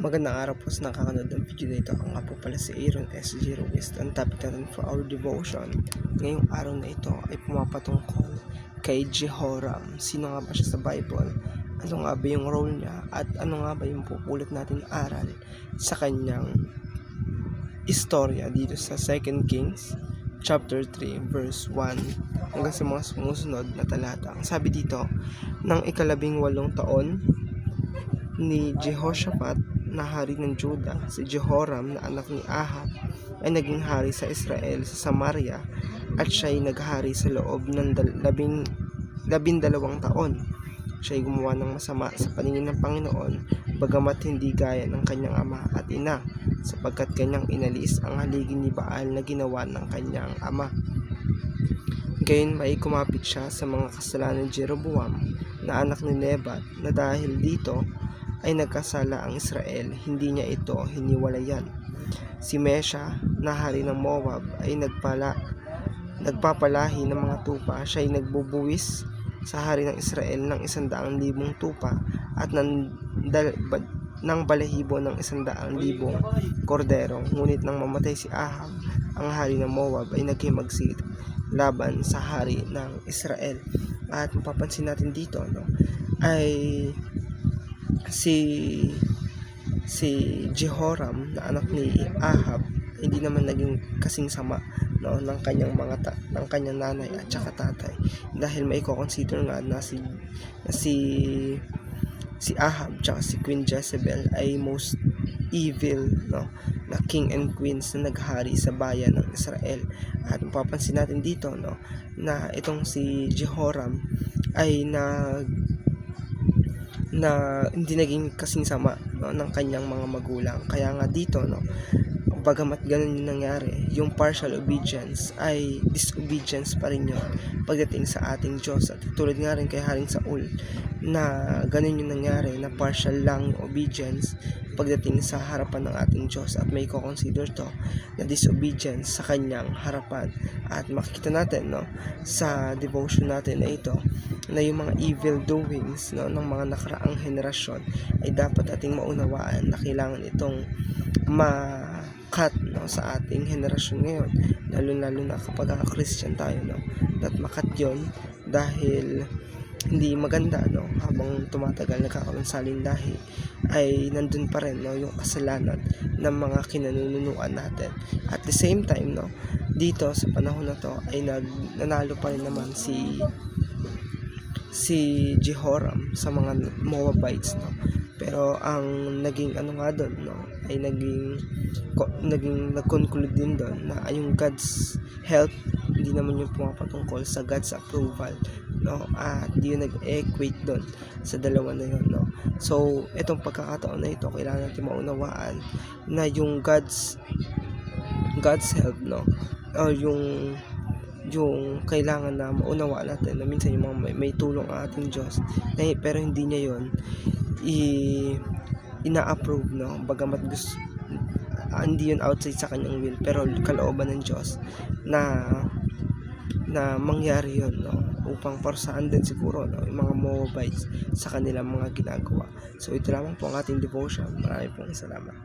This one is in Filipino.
Magandang araw po sa nakakanood ng video na ito. Ako nga po pala si Aaron S. G. Ruiz. Ang topic natin for our devotion ngayong araw na ito ay pumapatungkol kay Jehoram. Sino nga ba siya sa Bible? Ano nga ba yung role niya? At ano nga ba yung pupulot natin aral sa kanyang istorya dito sa 2 Kings chapter 3 verse 1 hanggang sa mga sumusunod na talata. Ang sabi dito, ng 18 taon ni Jehoshaphat na hari ng Juda, si Jehoram na anak ni Ahab ay naging hari sa Israel sa Samaria at siya'y naghari sa loob ng 12 taon. Siya'y gumawa ng masama sa paningin ng Panginoon, bagamat hindi gaya ng kanyang ama at ina, sapagkat kanyang inalis ang haligi ni Baal na ginawa ng kanyang ama. Gayon may kumapit siya sa mga kasalanan ni Jeroboam na anak ni Nebat, na dahil dito ay nagkasala ang Israel, hindi niya ito hiniwalayan. Si Mesha na hari ng Moab ay nagpapalahi ng mga tupa. Siya ay nagbubuwis sa hari ng Israel ng 100,000 tupa at ng balahibo ng 100,000 kordero. Ngunit nang mamatay si Ahab, ang hari ng Moab, ay naghimagsik laban sa hari ng Israel. At mapapansin natin dito ay si Jehoram na anak ni Ahab hindi naman naging kasing sama ng kanyang ng kanyang nanay at saka tatay, dahil may i-consider nga na si Ahab at si Queen Jezebel ay most evil na king and queens na naghari sa bayan ng Israel. At mapapansin natin dito na itong si Jehoram ay na hindi naging kasing sama ng kanyang mga magulang. Kaya nga dito bagamat ganun yung nangyari, yung partial obedience ay disobedience pa rin yun pagdating sa ating Diyos. At tulad nga rin kay Haring Saul na ganun yung nangyari, na partial lang yung obedience pagdating sa harapan ng ating Diyos, at may i-consider to na disobedience sa kanyang harapan. At makikita natin sa devotion natin na ito na yung mga evil doings ng mga nakaraang henerasyon ay dapat ating maunawaan na kailangan itong ma-cut sa ating henerasyon ngayon, lalo na kapag Christian tayo, at makat yun dahil hindi maganda habang tumatagal nagkakaroon salindahi ay nandun pa rin yung kasalanan ng mga kinanununuan natin. At the same time dito sa panahon na to ay nanalo pa rin naman si Jehoram sa mga Moabites, pero ang naging doon ay nag-conclude din doon na yung God's help hindi naman yung pumapatungkol sa God's approval, at di yun nag-equate doon sa dalawa na yun, So itong pagkakataon na ito, kailangan natin maunawaan na yung God's help, or yung kailangan na maunawaan natin na minsan yung mga may tulong ang ating Diyos pero hindi niya yon ina-approve, bagamat hindi yun outside sa kanyang will, pero kalooban ng Diyos na mangyari yun, upang parusahan din siguro yung mga Moabites sa kanilang mga ginagawa. So ito lamang po ang ating devotion. Maraming pong salamat.